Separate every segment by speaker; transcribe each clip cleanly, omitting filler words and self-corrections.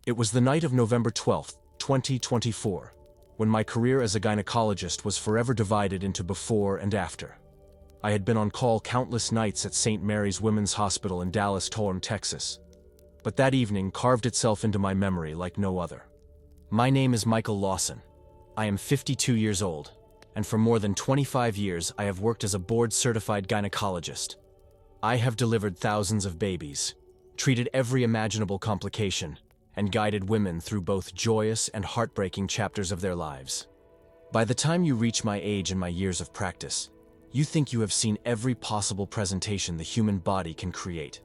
Speaker 1: It was the night of November 12th, 2024, when my career as a gynecologist was forever divided into before and after. I had been on call countless nights at St. Mary's Women's Hospital in Dallas, Texas. But that evening carved itself into my memory like no other. My name is Michael Lawson. I am 52 years old, and for more than 25 years I have worked as a board-certified gynecologist. I have delivered thousands of babies, treated every imaginable complication, and guided women through both joyous and heartbreaking chapters of their lives. By the time you reach my age and my years of practice, you think you have seen every possible presentation the human body can create.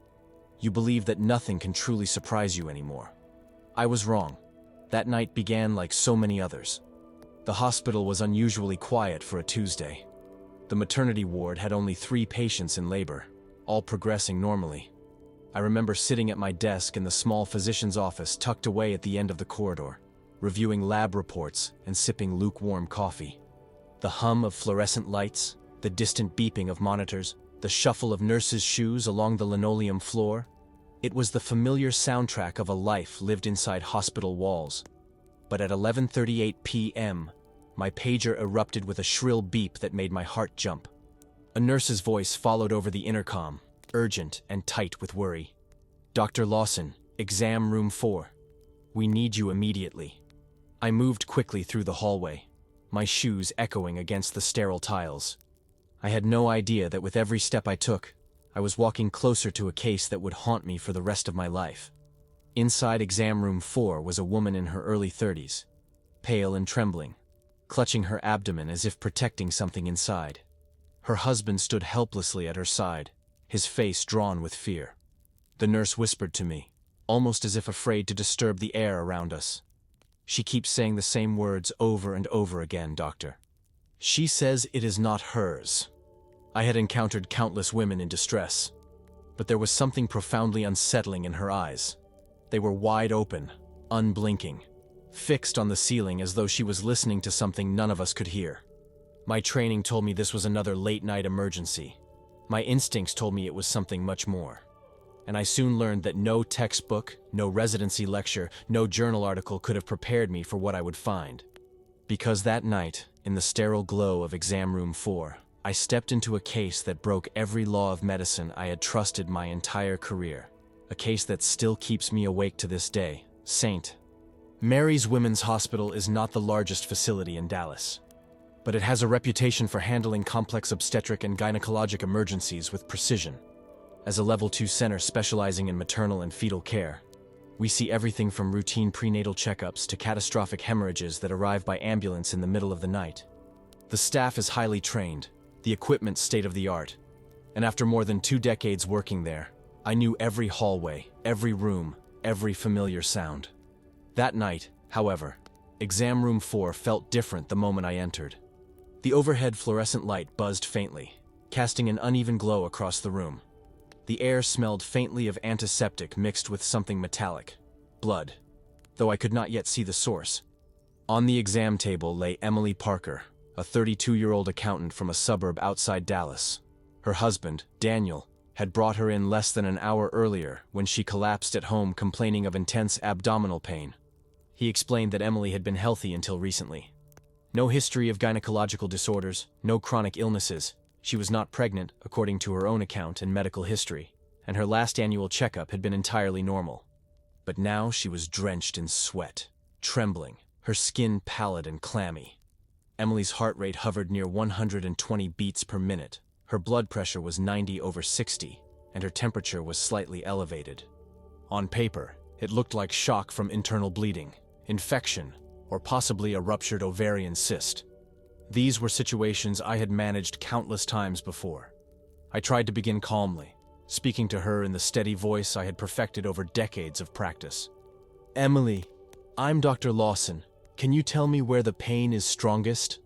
Speaker 1: You believe that nothing can truly surprise you anymore. I was wrong. That night began like so many others. The hospital was unusually quiet for a Tuesday. The maternity ward had only 3 patients in labor, all progressing normally. I remember sitting at my desk in the small physician's office tucked away at the end of the corridor, reviewing lab reports and sipping lukewarm coffee. The hum of fluorescent lights, the distant beeping of monitors, the shuffle of nurses' shoes along the linoleum floor. It was the familiar soundtrack of a life lived inside hospital walls. But at 11:38 p.m., my pager erupted with a shrill beep that made my heart jump. A nurse's voice followed over the intercom, urgent and tight with worry. "Dr. Lawson, exam room 4. We need you immediately." I moved quickly through the hallway, my shoes echoing against the sterile tiles. I had no idea that with every step I took, I was walking closer to a case that would haunt me for the rest of my life. Inside exam room 4 was a woman in her early 30s, pale and trembling, clutching her abdomen as if protecting something inside. Her husband stood helplessly at her side, his face drawn with fear. The nurse whispered to me, almost as if afraid to disturb the air around us. "She keeps saying the same words over and over again, doctor. She says it is not hers." I had encountered countless women in distress, but there was something profoundly unsettling in her eyes. They were wide open, unblinking, fixed on the ceiling as though she was listening to something none of us could hear. My training told me this was another late-night emergency. My instincts told me it was something much more. And I soon learned that no textbook, no residency lecture, no journal article could have prepared me for what I would find. Because that night, in the sterile glow of exam room 4, I stepped into a case that broke every law of medicine I had trusted my entire career. A case that still keeps me awake to this day. St. Mary's Women's Hospital is not the largest facility in Dallas, but it has a reputation for handling complex obstetric and gynecologic emergencies with precision. As a Level 2 center specializing in maternal and fetal care, we see everything from routine prenatal checkups to catastrophic hemorrhages that arrive by ambulance in the middle of the night. The staff is highly trained, the equipment state-of-the-art, and after more than 2 decades working there, I knew every hallway, every room, every familiar sound. That night, however, exam room 4 felt different the moment I entered. The overhead fluorescent light buzzed faintly, casting an uneven glow across the room. The air smelled faintly of antiseptic mixed with something metallic, blood, though I could not yet see the source. On the exam table lay Emily Parker, a 32-year-old accountant from a suburb outside Dallas. Her husband, Daniel, had brought her in less than an hour earlier when she collapsed at home complaining of intense abdominal pain. He explained that Emily had been healthy until recently. No history of gynecological disorders, no chronic illnesses. She was not pregnant, according to her own account and medical history, and her last annual checkup had been entirely normal. But now she was drenched in sweat, trembling, her skin pallid and clammy. Emily's heart rate hovered near 120 beats per minute. Her blood pressure was 90/60, and her temperature was slightly elevated. On paper, it looked like shock from internal bleeding, infection, or possibly a ruptured ovarian cyst. These were situations I had managed countless times before. I tried to begin calmly, speaking to her in the steady voice I had perfected over decades of practice. "Emily, I'm Dr. Lawson. Can you tell me where the pain is strongest?"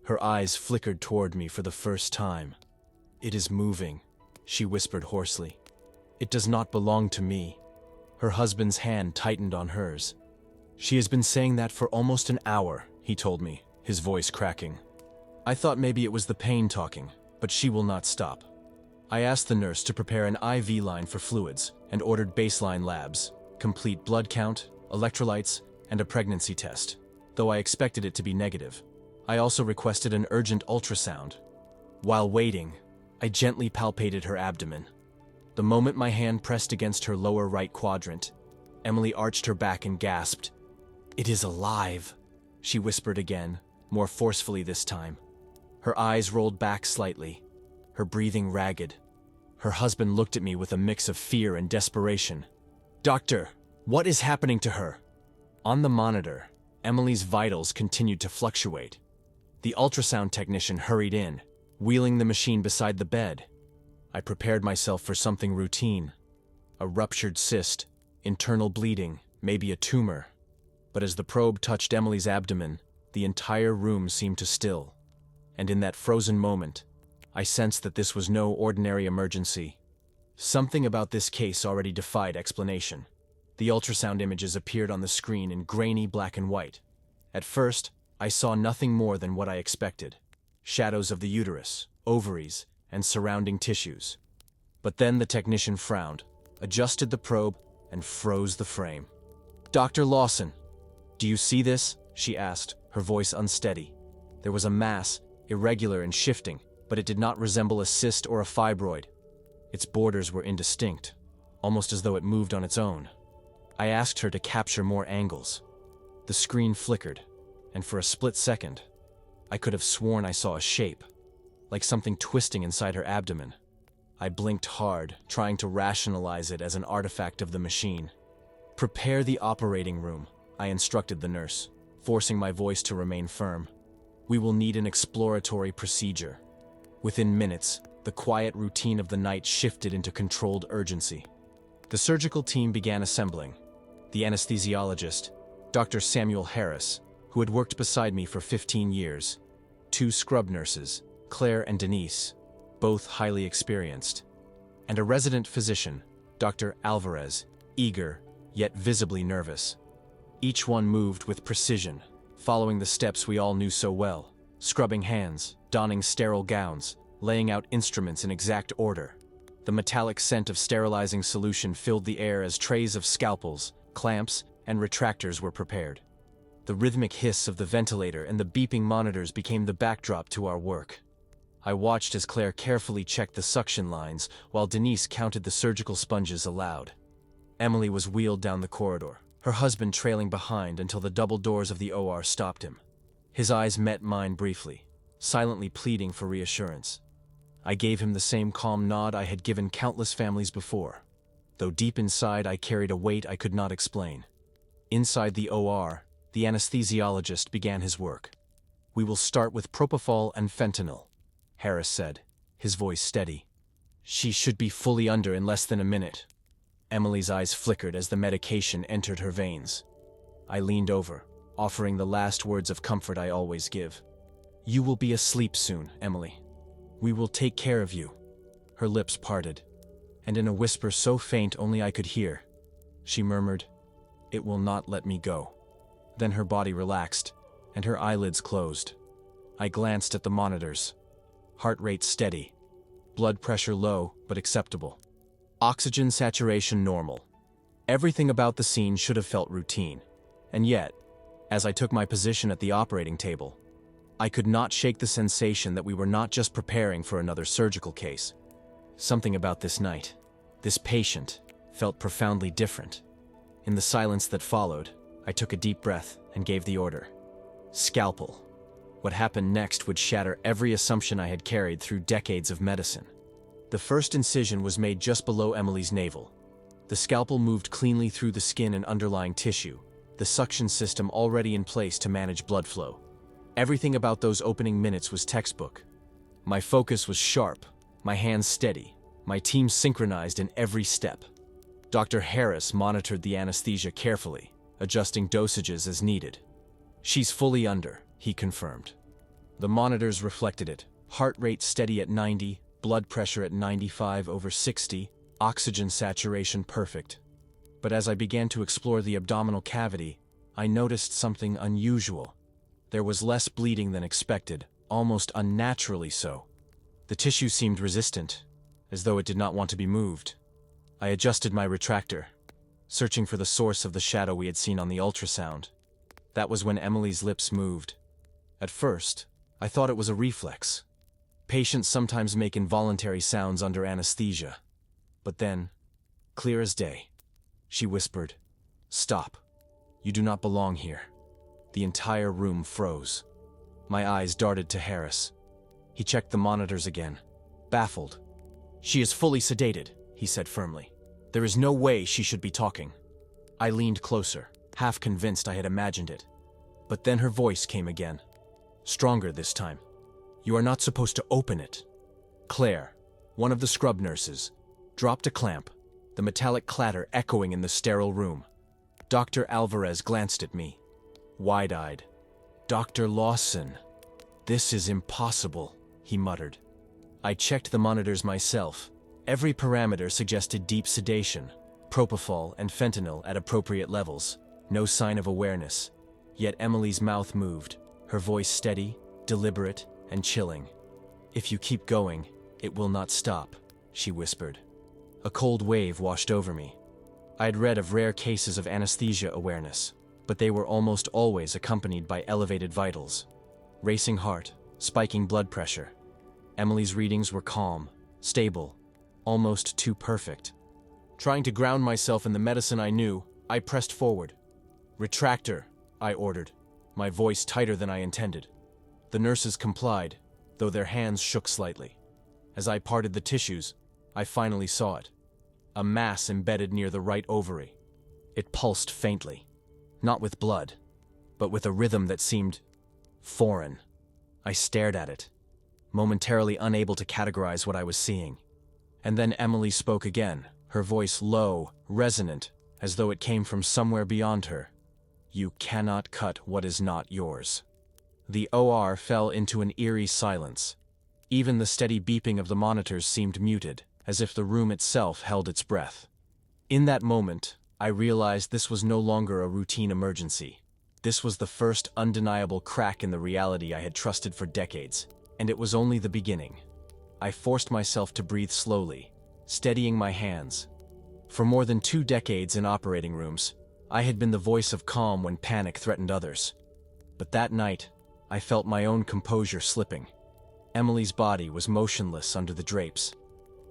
Speaker 1: Her eyes flickered toward me for the first time. "It is moving," she whispered hoarsely. "It does not belong to me." Her husband's hand tightened on hers. "She has been saying that for almost an hour," he told me, his voice cracking. I thought maybe it was the pain talking, but she will not stop. I asked the nurse to prepare an IV line for fluids and ordered baseline labs, complete blood count, electrolytes, and a pregnancy test, though I expected it to be negative. I also requested an urgent ultrasound. While waiting, I gently palpated her abdomen. The moment my hand pressed against her lower right quadrant, Emily arched her back and gasped. "It is alive," she whispered again, more forcefully this time. Her eyes rolled back slightly, her breathing ragged. Her husband looked at me with a mix of fear and desperation. "Doctor, what is happening to her?" On the monitor, Emily's vitals continued to fluctuate. The ultrasound technician hurried in, wheeling the machine beside the bed. I prepared myself for something routine. A ruptured cyst, internal bleeding, maybe a tumor. But as the probe touched Emily's abdomen, the entire room seemed to still. And in that frozen moment, I sensed that this was no ordinary emergency. Something about this case already defied explanation. The ultrasound images appeared on the screen in grainy black and white. At first, I saw nothing more than what I expected. Shadows of the uterus, ovaries, and surrounding tissues. But then the technician frowned, adjusted the probe, and froze the frame. "Dr. Lawson, do you see this?" she asked, her voice unsteady. There was a mass, irregular and shifting, but it did not resemble a cyst or a fibroid. Its borders were indistinct, almost as though it moved on its own. I asked her to capture more angles. The screen flickered, and for a split second, I could have sworn I saw a shape, like something twisting inside her abdomen. I blinked hard, trying to rationalize it as an artifact of the machine. "Prepare the operating room," I instructed the nurse, forcing my voice to remain firm. "We will need an exploratory procedure." Within minutes, the quiet routine of the night shifted into controlled urgency. The surgical team began assembling. The anesthesiologist, Dr. Samuel Harris, who had worked beside me for 15 years, 2 scrub nurses, Claire and Denise, both highly experienced, and a resident physician, Dr. Alvarez, eager, yet visibly nervous. Each one moved with precision, following the steps we all knew so well, scrubbing hands, donning sterile gowns, laying out instruments in exact order. The metallic scent of sterilizing solution filled the air as trays of scalpels, clamps, and retractors were prepared. The rhythmic hiss of the ventilator and the beeping monitors became the backdrop to our work. I watched as Claire carefully checked the suction lines while Denise counted the surgical sponges aloud. Emily was wheeled down the corridor, her husband trailing behind until the double doors of the OR stopped him. His eyes met mine briefly, silently pleading for reassurance. I gave him the same calm nod I had given countless families before, though deep inside I carried a weight I could not explain. Inside the OR, the anesthesiologist began his work. "We will start with propofol and fentanyl," Harris said, his voice steady. "She should be fully under in less than a minute." Emily's eyes flickered as the medication entered her veins. I leaned over, offering the last words of comfort I always give. "You will be asleep soon, Emily. We will take care of you." Her lips parted, and in a whisper so faint only I could hear, she murmured, "It will not let me go." Then her body relaxed, and her eyelids closed. I glanced at the monitors. Heart rate steady. Blood pressure low, but acceptable. Oxygen saturation normal. Everything about the scene should have felt routine. And yet, as I took my position at the operating table, I could not shake the sensation that we were not just preparing for another surgical case. Something about this night, this patient, felt profoundly different. In the silence that followed, I took a deep breath and gave the order. Scalpel. What happened next would shatter every assumption I had carried through decades of medicine. The first incision was made just below Emily's navel. The scalpel moved cleanly through the skin and underlying tissue, the suction system already in place to manage blood flow. Everything about those opening minutes was textbook. My focus was sharp, my hands steady, my team synchronized in every step. Dr. Harris monitored the anesthesia carefully, adjusting dosages as needed. "She's fully under," he confirmed. The monitors reflected it, heart rate steady at 90, blood pressure at 95/60, oxygen saturation perfect. But as I began to explore the abdominal cavity, I noticed something unusual. There was less bleeding than expected, almost unnaturally so. The tissue seemed resistant, as though it did not want to be moved. I adjusted my retractor. searching for the source of the shadow we had seen on the ultrasound. That was when Emily's lips moved. At first, I thought it was a reflex. Patients sometimes make involuntary sounds under anesthesia. But then, clear as day, she whispered, "Stop. You do not belong here." The entire room froze. My eyes darted to Harris. He checked the monitors again, baffled. "She is fully sedated," he said firmly. "There is no way she should be talking." I leaned closer, half convinced I had imagined it. But then her voice came again, stronger this time. "You are not supposed to open it." Claire, one of the scrub nurses, dropped a clamp, the metallic clatter echoing in the sterile room. Dr. Alvarez glanced at me, wide-eyed. "Dr. Lawson, this is impossible," he muttered. I checked the monitors myself. Every parameter suggested deep sedation, propofol and fentanyl at appropriate levels. No sign of awareness. Yet Emily's mouth moved, her voice steady, deliberate, and chilling. "If you keep going, it will not stop," she whispered. A cold wave washed over me. I had read of rare cases of anesthesia awareness, but they were almost always accompanied by elevated vitals. Racing heart, spiking blood pressure. Emily's readings were calm, stable, almost too perfect. Trying to ground myself in the medicine I knew, I pressed forward. "Retractor," I ordered, my voice tighter than I intended. The nurses complied, though their hands shook slightly. As I parted the tissues, I finally saw it. A mass embedded near the right ovary. It pulsed faintly, not with blood, but with a rhythm that seemed foreign. I stared at it, momentarily unable to categorize what I was seeing. And then Emily spoke again, her voice low, resonant, as though it came from somewhere beyond her. "You cannot cut what is not yours." The OR fell into an eerie silence. Even the steady beeping of the monitors seemed muted, as if the room itself held its breath. In that moment, I realized this was no longer a routine emergency. This was the first undeniable crack in the reality I had trusted for decades, and it was only the beginning. I forced myself to breathe slowly, steadying my hands. For more than 2 decades in operating rooms, I had been the voice of calm when panic threatened others. But that night, I felt my own composure slipping. Emily's body was motionless under the drapes.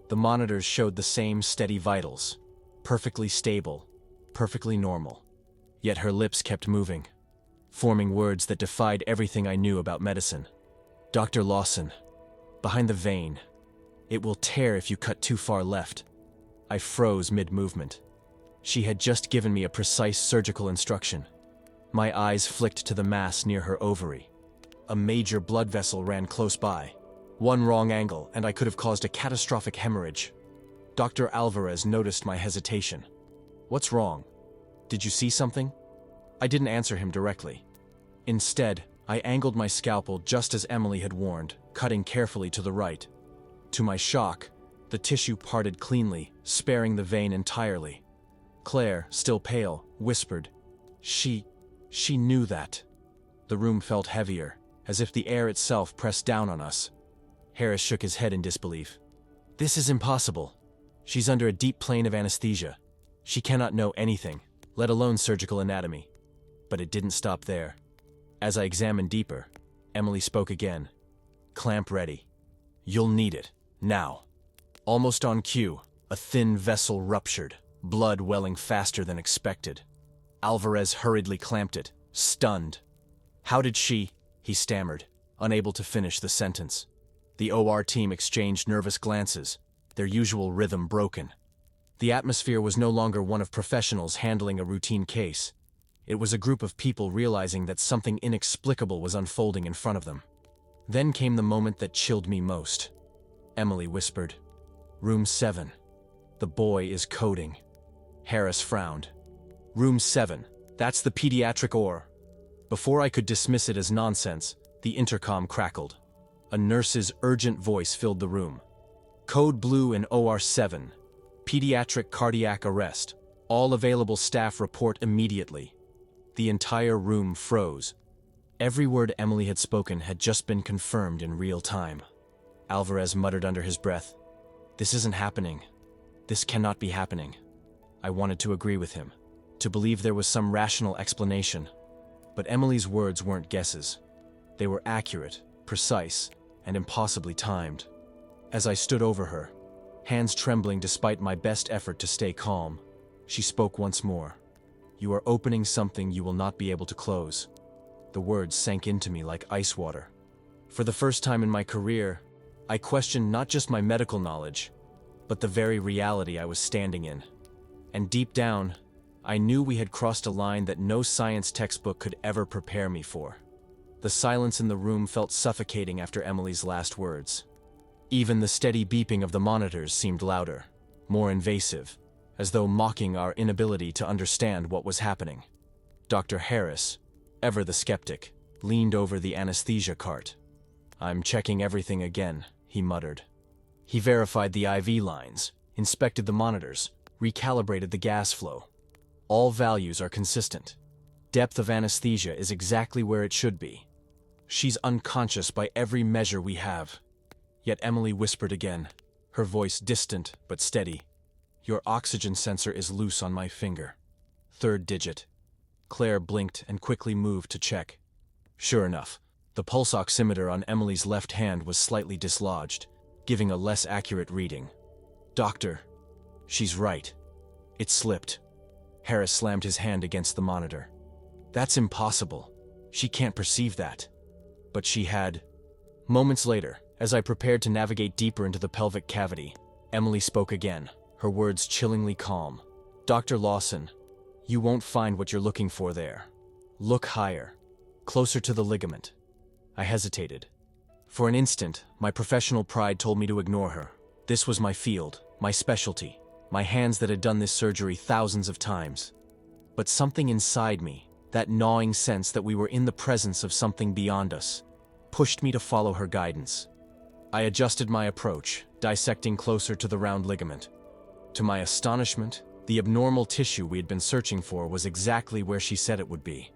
Speaker 1: The monitors showed the same steady vitals, perfectly stable, perfectly normal. Yet her lips kept moving, forming words that defied everything I knew about medicine. "Dr. Lawson, behind the vein. It will tear if you cut too far left." I froze mid-movement. She had just given me a precise surgical instruction. My eyes flicked to the mass near her ovary. A major blood vessel ran close by. One wrong angle, and I could have caused a catastrophic hemorrhage. Dr. Alvarez noticed my hesitation. "What's wrong? Did you see something?" I didn't answer him directly. Instead, I angled my scalpel just as Emily had warned, cutting carefully to the right. To my shock, the tissue parted cleanly, sparing the vein entirely. Claire, still pale, whispered, She knew that." The room felt heavier, as if the air itself pressed down on us. Harris shook his head in disbelief. "This is impossible. She's under a deep plane of anesthesia. She cannot know anything, let alone surgical anatomy." But it didn't stop there. As I examined deeper, Emily spoke again. "Clamp ready. You'll need it, now." Almost on cue, a thin vessel ruptured, blood welling faster than expected. Alvarez hurriedly clamped it, stunned. "How did she?" he stammered, unable to finish the sentence. The OR team exchanged nervous glances, their usual rhythm broken. The atmosphere was no longer one of professionals handling a routine case. It was a group of people realizing that something inexplicable was unfolding in front of them. Then came the moment that chilled me most. Emily whispered, "Room 7. The boy is coding." Harris frowned. "Room 7, that's the pediatric OR." Before I could dismiss it as nonsense, the intercom crackled. A nurse's urgent voice filled the room. "Code blue in OR 7. Pediatric cardiac arrest. All available staff report immediately." The entire room froze. Every word Emily had spoken had just been confirmed in real time. Alvarez muttered under his breath, "This isn't happening. This cannot be happening." I wanted to agree with him, to believe there was some rational explanation. But Emily's words weren't guesses. They were accurate, precise, and impossibly timed. As I stood over her, hands trembling despite my best effort to stay calm, she spoke once more. "You are opening something you will not be able to close." The words sank into me like ice water. For the first time in my career, I questioned not just my medical knowledge, but the very reality I was standing in. And deep down, I knew we had crossed a line that no science textbook could ever prepare me for. The silence in the room felt suffocating after Emily's last words. Even the steady beeping of the monitors seemed louder, more invasive, as though mocking our inability to understand what was happening. Dr. Harris, ever the skeptic, leaned over the anesthesia cart. "I'm checking everything again," he muttered. He verified the IV lines, inspected the monitors, recalibrated the gas flow. All values are consistent. Depth of anesthesia is exactly where it should be. She's unconscious by every measure we have. Yet Emily whispered again, her voice distant but steady. "Your oxygen sensor is loose on my finger. Third digit." Claire blinked and quickly moved to check. Sure enough, the pulse oximeter on Emily's left hand was slightly dislodged, giving a less accurate reading. "Doctor, she's right. It slipped." Harris slammed his hand against the monitor. "That's impossible. She can't perceive that." But she had. Moments later, as I prepared to navigate deeper into the pelvic cavity, Emily spoke again, her words chillingly calm. "Dr. Lawson, you won't find what you're looking for there. Look higher, closer to the ligament." I hesitated. For an instant, my professional pride told me to ignore her. This was my field, my specialty, my hands that had done this surgery thousands of times. But something inside me, that gnawing sense that we were in the presence of something beyond us, pushed me to follow her guidance. I adjusted my approach, dissecting closer to the round ligament. To my astonishment, the abnormal tissue we had been searching for was exactly where she said it would be.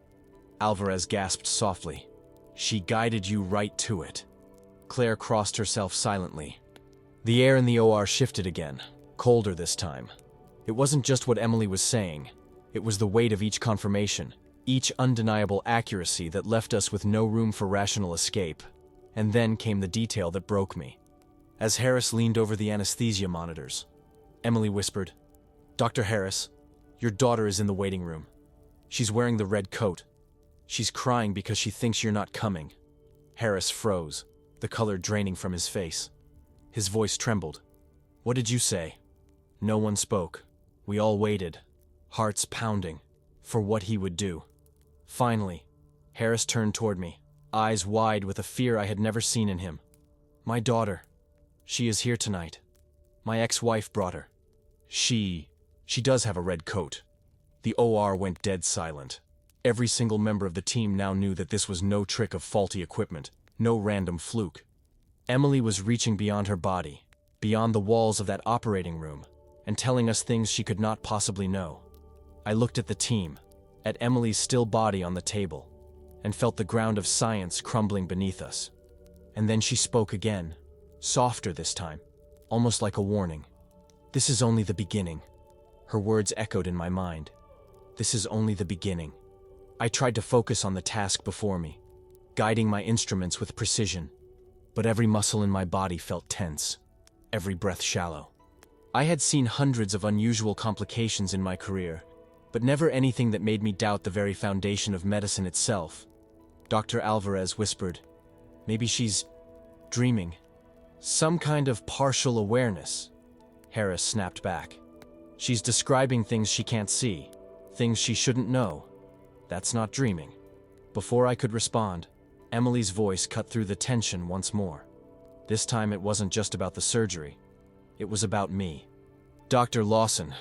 Speaker 1: Alvarez gasped softly. "She guided you right to it." Claire crossed herself silently. The air in the OR shifted again, colder this time. It wasn't just what Emily was saying. It was the weight of each confirmation, each undeniable accuracy that left us with no room for rational escape. And then came the detail that broke me. As Harris leaned over the anesthesia monitors, Emily whispered, "Dr. Harris, your daughter is in the waiting room. She's wearing the red coat. She's crying because she thinks you're not coming." Harris froze, the color draining from his face. His voice trembled. "What did you say?" No one spoke. We all waited, hearts pounding, for what he would do. Finally, Harris turned toward me, eyes wide with a fear I had never seen in him. "My daughter. She is here tonight. My ex-wife brought her. She does have a red coat." The OR went dead silent. Every single member of the team now knew that this was no trick of faulty equipment, no random fluke. Emily was reaching beyond her body, beyond the walls of that operating room, and telling us things she could not possibly know. I looked at the team, at Emily's still body on the table, and felt the ground of science crumbling beneath us. And then she spoke again, softer this time, almost like a warning. "This is only the beginning." Her words echoed in my mind. This is only the beginning. I tried to focus on the task before me, guiding my instruments with precision, but every muscle in my body felt tense, every breath shallow. I had seen hundreds of unusual complications in my career, but never anything that made me doubt the very foundation of medicine itself. Dr. Alvarez whispered, "Maybe she's dreaming. Some kind of partial awareness." Harris snapped back. "She's describing things she can't see, things she shouldn't know. That's not dreaming." Before I could respond, Emily's voice cut through the tension once more. This time it wasn't just about the surgery. It was about me. "Dr. Lawson,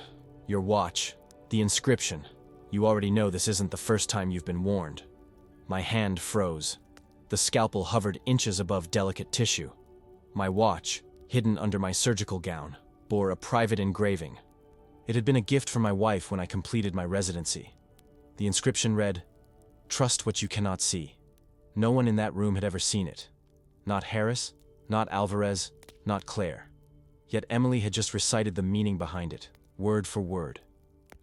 Speaker 1: your watch, the inscription. You already know this isn't the first time you've been warned." My hand froze. The scalpel hovered inches above delicate tissue. My watch, hidden under my surgical gown, bore a private engraving. It had been a gift from my wife when I completed my residency. The inscription read, "Trust what you cannot see." No one in that room had ever seen it. Not Harris, not Alvarez, not Claire. Yet Emily had just recited the meaning behind it, word for word.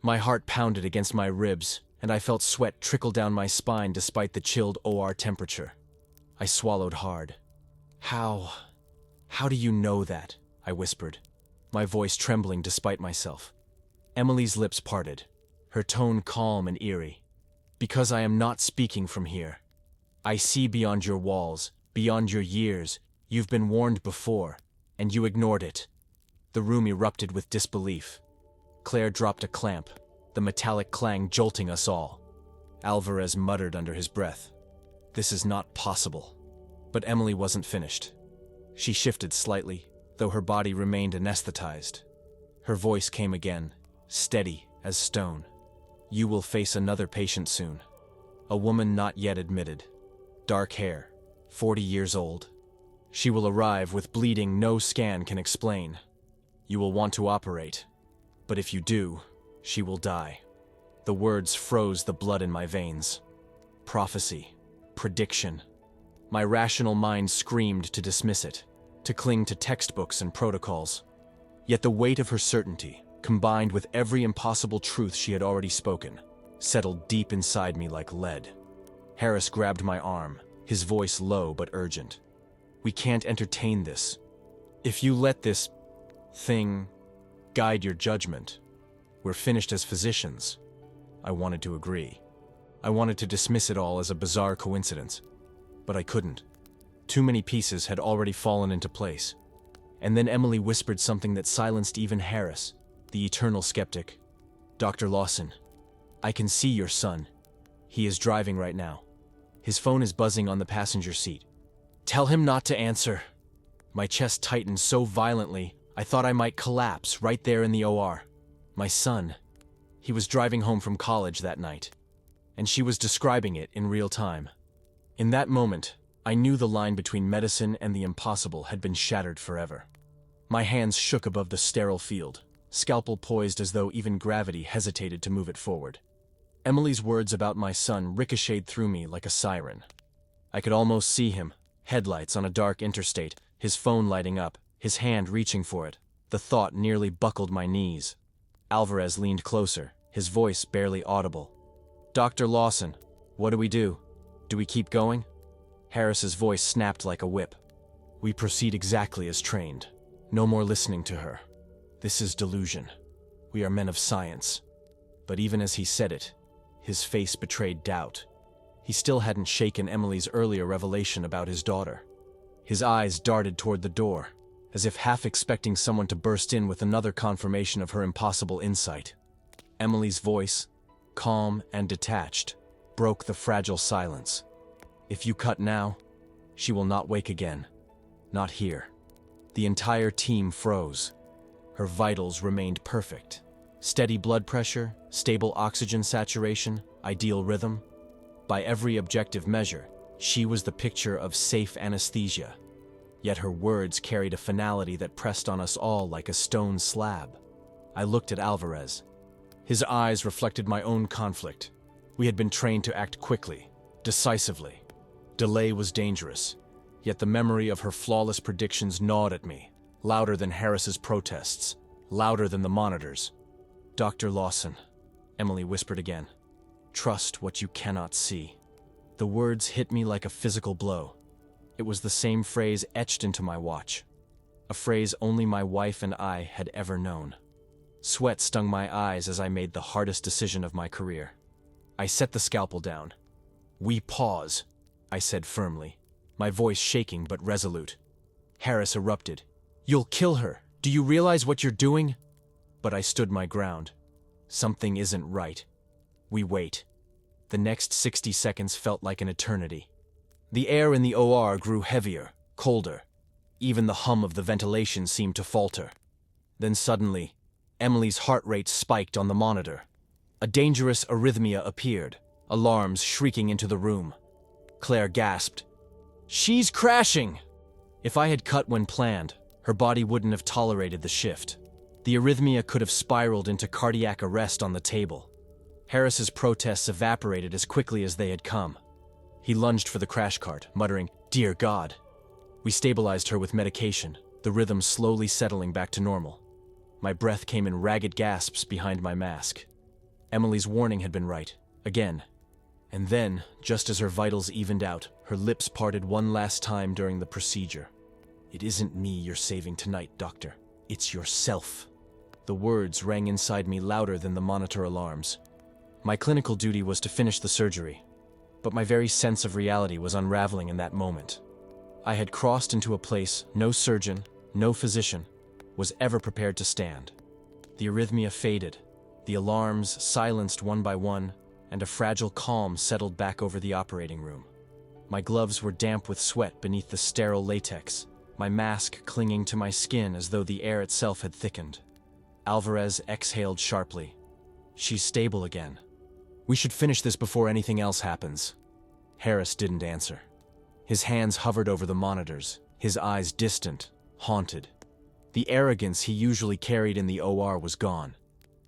Speaker 1: My heart pounded against my ribs, and I felt sweat trickle down my spine despite the chilled OR temperature. I swallowed hard. How do you know that? I whispered, my voice trembling despite myself. Emily's lips parted, her tone calm and eerie. Because I am not speaking from here. I see beyond your walls, beyond your years. You've been warned before, and you ignored it. The room erupted with disbelief. Claire dropped a clamp, the metallic clang jolting us all. Alvarez muttered under his breath, "This is not possible." But Emily wasn't finished. She shifted slightly, though her body remained anesthetized. Her voice came again, steady as stone. "You will face another patient soon. A woman not yet admitted. Dark hair, 40 years old. She will arrive with bleeding no scan can explain. You will want to operate, but if you do, she will die." The words froze the blood in my veins. Prophecy, prediction. My rational mind screamed to dismiss it, to cling to textbooks and protocols. Yet the weight of her certainty, combined with every impossible truth she had already spoken, settled deep inside me like lead. Harris grabbed my arm, his voice low but urgent. "We can't entertain this. If you let this thing guide your judgment, we're finished as physicians." I wanted to agree. I wanted to dismiss it all as a bizarre coincidence. But I couldn't. Too many pieces had already fallen into place. And then Emily whispered something that silenced even Harris, the eternal skeptic. "Dr. Lawson, I can see your son. He is driving right now. His phone is buzzing on the passenger seat. Tell him not to answer." My chest tightened so violently, I thought I might collapse right there in the OR. My son. He was driving home from college that night, and she was describing it in real time. In that moment, I knew the line between medicine and the impossible had been shattered forever. My hands shook above the sterile field, scalpel poised as though even gravity hesitated to move it forward. Emily's words about my son ricocheted through me like a siren. I could almost see him, headlights on a dark interstate, his phone lighting up, his hand reaching for it. The thought nearly buckled my knees. Alvarez leaned closer, his voice barely audible. "Dr. Lawson, what do we do? Do we keep going?" Harris's voice snapped like a whip. "We proceed exactly as trained. No more listening to her. This is delusion. We are men of science." But even as he said it, his face betrayed doubt. He still hadn't shaken Emily's earlier revelation about his daughter. His eyes darted toward the door, as if half expecting someone to burst in with another confirmation of her impossible insight. Emily's voice, calm and detached, broke the fragile silence. "If you cut now, she will not wake again. Not here." The entire team froze. Her vitals remained perfect. Steady blood pressure, stable oxygen saturation, ideal rhythm. By every objective measure, she was the picture of safe anesthesia. Yet her words carried a finality that pressed on us all like a stone slab. I looked at Alvarez. His eyes reflected my own conflict. We had been trained to act quickly, decisively. Delay was dangerous, yet the memory of her flawless predictions gnawed at me, louder than Harris's protests, louder than the monitors. "Dr. Lawson," Emily whispered again, "trust what you cannot see." The words hit me like a physical blow. It was the same phrase etched into my watch, a phrase only my wife and I had ever known. Sweat stung my eyes as I made the hardest decision of my career. I set the scalpel down. "We pause," I said firmly, my voice shaking but resolute. Harris erupted. "You'll kill her. Do you realize what you're doing?" But I stood my ground. Something isn't right. We wait. The next 60 seconds felt like an eternity. The air in the OR grew heavier, colder. Even the hum of the ventilation seemed to falter. Then suddenly, Emily's heart rate spiked on the monitor. A dangerous arrhythmia appeared, alarms shrieking into the room. Claire gasped. "She's crashing!" If I had cut when planned, her body wouldn't have tolerated the shift. The arrhythmia could have spiraled into cardiac arrest on the table. Harris's protests evaporated as quickly as they had come. He lunged for the crash cart, muttering, "Dear God." We stabilized her with medication, the rhythm slowly settling back to normal. My breath came in ragged gasps behind my mask. Emily's warning had been right. Again. And then, just as her vitals evened out, her lips parted one last time during the procedure. "It isn't me you're saving tonight, doctor. It's yourself." The words rang inside me louder than the monitor alarms. My clinical duty was to finish the surgery, but my very sense of reality was unraveling in that moment. I had crossed into a place no surgeon, no physician, was ever prepared to stand. The arrhythmia faded, the alarms silenced one by one, and a fragile calm settled back over the operating room. My gloves were damp with sweat beneath the sterile latex, my mask clinging to my skin as though the air itself had thickened. Alvarez exhaled sharply. "She's stable again. We should finish this before anything else happens." Harris didn't answer. His hands hovered over the monitors, his eyes distant, haunted. The arrogance he usually carried in the OR was gone.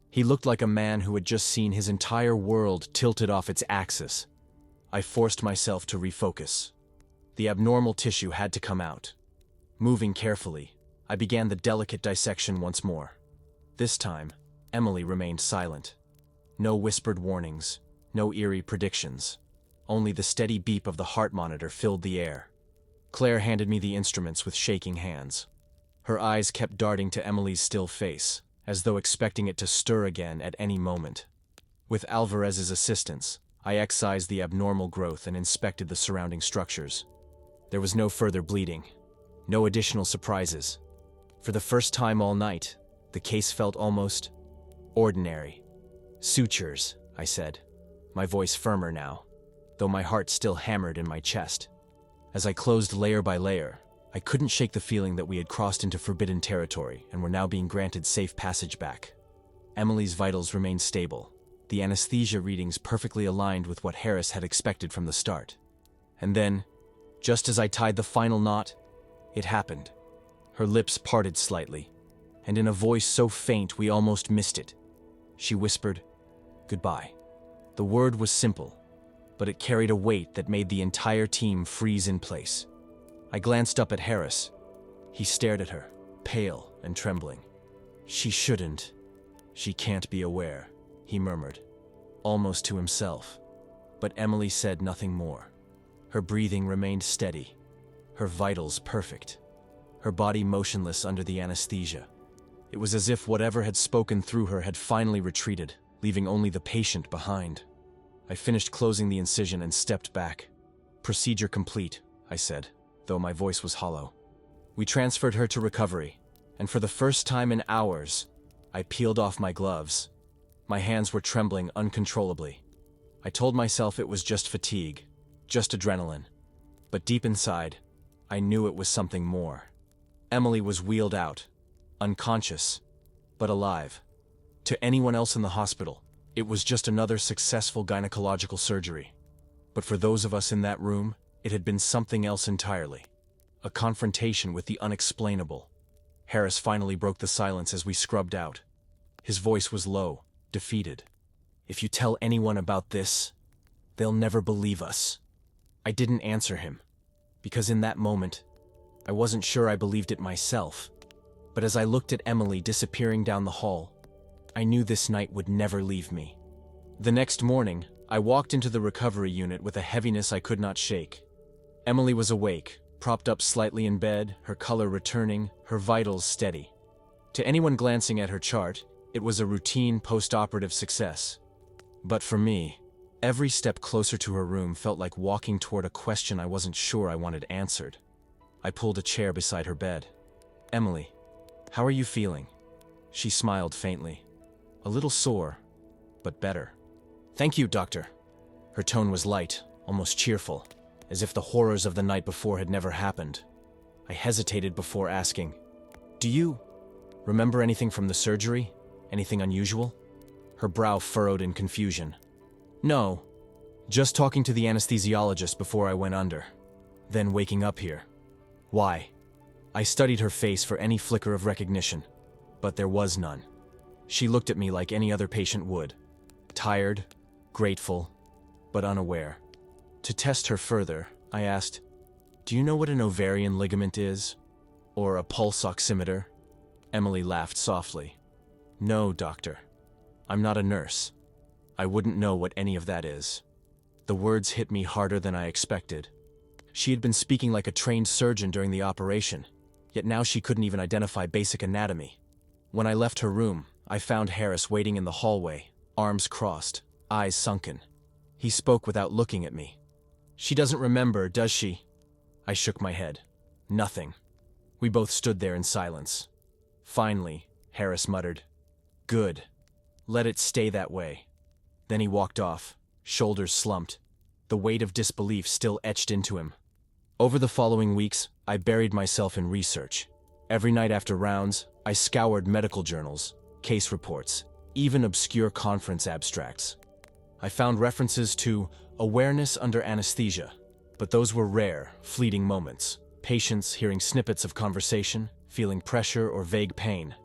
Speaker 1: He looked like a man who had just seen his entire world tilted off its axis. I forced myself to refocus. The abnormal tissue had to come out. Moving carefully, I began the delicate dissection once more. This time, Emily remained silent. No whispered warnings, no eerie predictions. Only the steady beep of the heart monitor filled the air. Claire handed me the instruments with shaking hands. Her eyes kept darting to Emily's still face, as though expecting it to stir again at any moment. With Alvarez's assistance, I excised the abnormal growth and inspected the surrounding structures. There was no further bleeding, no additional surprises. For the first time all night, the case felt almost ordinary. "Sutures," I said, my voice firmer now, though my heart still hammered in my chest. As I closed layer by layer, I couldn't shake the feeling that we had crossed into forbidden territory and were now being granted safe passage back. Emily's vitals remained stable, the anesthesia readings perfectly aligned with what Harris had expected from the start. And then, just as I tied the final knot, it happened. Her lips parted slightly, and in a voice so faint we almost missed it, she whispered, "Goodbye." The word was simple, but it carried a weight that made the entire team freeze in place. I glanced up at Harris. He stared at her, pale and trembling. "She shouldn't. She can't be aware," he murmured, almost to himself. But Emily said nothing more. Her breathing remained steady, her vitals perfect, her body motionless under the anesthesia. It was as if whatever had spoken through her had finally retreated, leaving only the patient behind. I finished closing the incision and stepped back. "Procedure complete," I said, though my voice was hollow. We transferred her to recovery, and for the first time in hours, I peeled off my gloves. My hands were trembling uncontrollably. I told myself it was just fatigue, just adrenaline. But deep inside, I knew it was something more. Emily was wheeled out, unconscious, but alive. To anyone else in the hospital, it was just another successful gynecological surgery. But for those of us in that room, it had been something else entirely. A confrontation with the unexplainable. Harris finally broke the silence as we scrubbed out. His voice was low, defeated. "If you tell anyone about this, they'll never believe us." I didn't answer him, because in that moment, I wasn't sure I believed it myself. But as I looked at Emily disappearing down the hall, I knew this night would never leave me. The next morning, I walked into the recovery unit with a heaviness I could not shake. Emily was awake, propped up slightly in bed, her color returning, her vitals steady. To anyone glancing at her chart, it was a routine post-operative success. But for me, every step closer to her room felt like walking toward a question I wasn't sure I wanted answered. I pulled a chair beside her bed. "Emily, how are you feeling?" She smiled faintly. "A little sore, but better." "Thank you, doctor." Her tone was light, almost cheerful, as if the horrors of the night before had never happened. I hesitated before asking, "Do you remember anything from the surgery? Anything unusual?" Her brow furrowed in confusion. "No, just talking to the anesthesiologist before I went under, then waking up here." "Why?" I studied her face for any flicker of recognition, but there was none. She looked at me like any other patient would, tired, grateful, but unaware. To test her further, I asked, "Do you know what an ovarian ligament is? Or a pulse oximeter?" Emily laughed softly. "No, doctor. I'm not a nurse." I wouldn't know what any of that is. The words hit me harder than I expected. She had been speaking like a trained surgeon during the operation, yet now she couldn't even identify basic anatomy. When I left her room, I found Harris waiting in the hallway, arms crossed, eyes sunken. He spoke without looking at me. "She doesn't remember, does she?" I shook my head. "Nothing." We both stood there in silence. Finally, Harris muttered, "Good. Let it stay that way." Then he walked off, shoulders slumped, the weight of disbelief still etched into him. Over the following weeks, I buried myself in research. Every night after rounds, I scoured medical journals, case reports, even obscure conference abstracts. I found references to awareness under anesthesia, but those were rare, fleeting moments. Patients hearing snippets of conversation, feeling pressure or vague pain.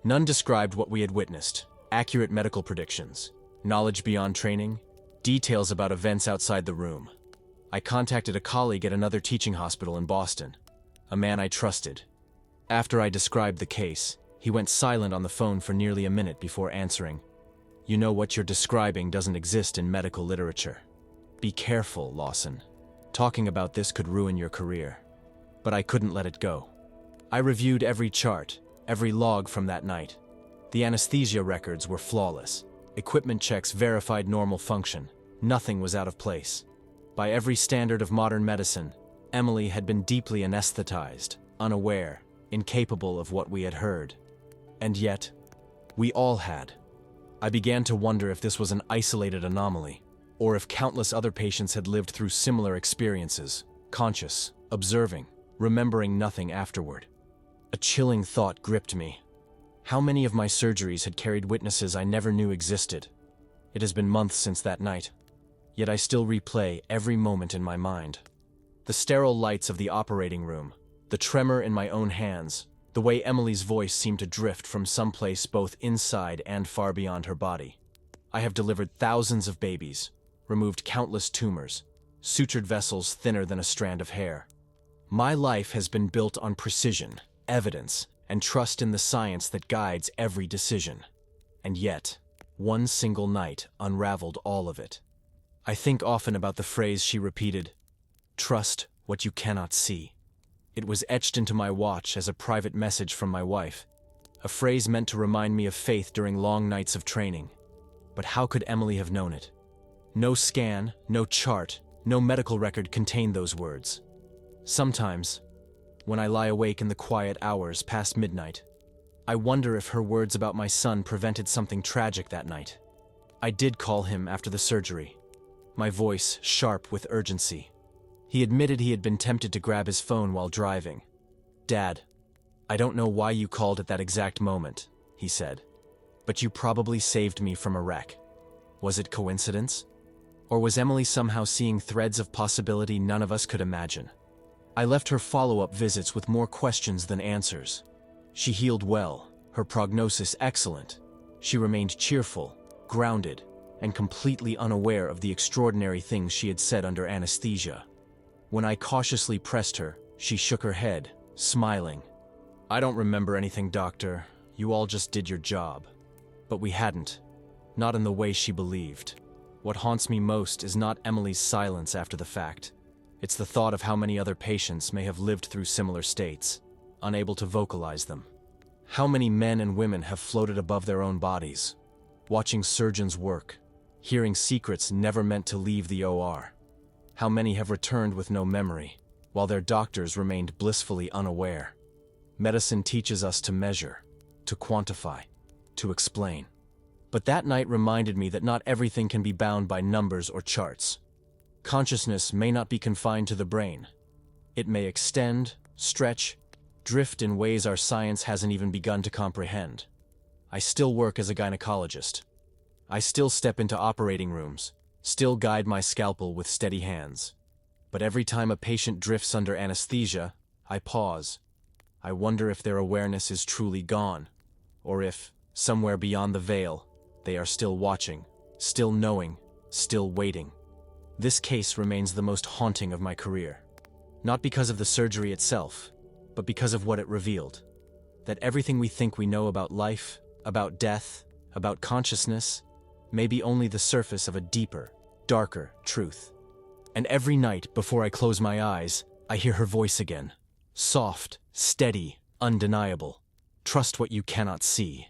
Speaker 1: None described what we had witnessed, accurate medical predictions, knowledge beyond training, details about events outside the room. I contacted a colleague at another teaching hospital in Boston, a man I trusted. After I described the case, he went silent on the phone for nearly a minute before answering. "You know what you're describing doesn't exist in medical literature. Be careful, Lawson. Talking about this could ruin your career." But I couldn't let it go. I reviewed every chart, every log from that night. The anesthesia records were flawless. Equipment checks verified normal function. Nothing was out of place. By every standard of modern medicine, Emily had been deeply anesthetized, unaware, incapable of what we had heard. And yet, we all had. I began to wonder if this was an isolated anomaly, or if countless other patients had lived through similar experiences, conscious, observing, remembering nothing afterward. A chilling thought gripped me. How many of my surgeries had carried witnesses I never knew existed? It has been months since that night, yet I still replay every moment in my mind. The sterile lights of the operating room, the tremor in my own hands, the way Emily's voice seemed to drift from someplace both inside and far beyond her body. I have delivered thousands of babies, removed countless tumors, sutured vessels thinner than a strand of hair. My life has been built on precision, evidence, and trust in the science that guides every decision. And yet, one single night unraveled all of it. I think often about the phrase she repeated, "Trust what you cannot see." It was etched into my watch as a private message from my wife, a phrase meant to remind me of faith during long nights of training. But how could Emily have known it? No scan, no chart, no medical record contained those words. Sometimes, when I lie awake in the quiet hours past midnight, I wonder if her words about my son prevented something tragic that night. I did call him after the surgery, my voice sharp with urgency. He admitted he had been tempted to grab his phone while driving. "Dad, I don't know why you called at that exact moment," he said, "but you probably saved me from a wreck. Was it coincidence? Or was Emily somehow seeing threads of possibility none of us could imagine?" I left her follow-up visits with more questions than answers. She healed well, her prognosis excellent. She remained cheerful, grounded, and completely unaware of the extraordinary things she had said under anesthesia. When I cautiously pressed her, she shook her head, smiling. "I don't remember anything, doctor. You all just did your job." But we hadn't. Not in the way she believed. What haunts me most is not Emily's silence after the fact. It's the thought of how many other patients may have lived through similar states, unable to vocalize them. How many men and women have floated above their own bodies, watching surgeons work, hearing secrets never meant to leave the OR. How many have returned with no memory, while their doctors remained blissfully unaware. Medicine teaches us to measure, to quantify, to explain. But that night reminded me that not everything can be bound by numbers or charts. Consciousness may not be confined to the brain. It may extend, stretch, drift in ways our science hasn't even begun to comprehend. I still work as a gynecologist. I still step into operating rooms, still guide my scalpel with steady hands. But every time a patient drifts under anesthesia, I pause. I wonder if their awareness is truly gone, or if, somewhere beyond the veil, they are still watching, still knowing, still waiting. This case remains the most haunting of my career. Not because of the surgery itself, but because of what it revealed. That everything we think we know about life, about death, about consciousness, maybe only the surface of a deeper, darker truth. And every night, before I close my eyes, I hear her voice again. Soft, steady, undeniable. Trust what you cannot see.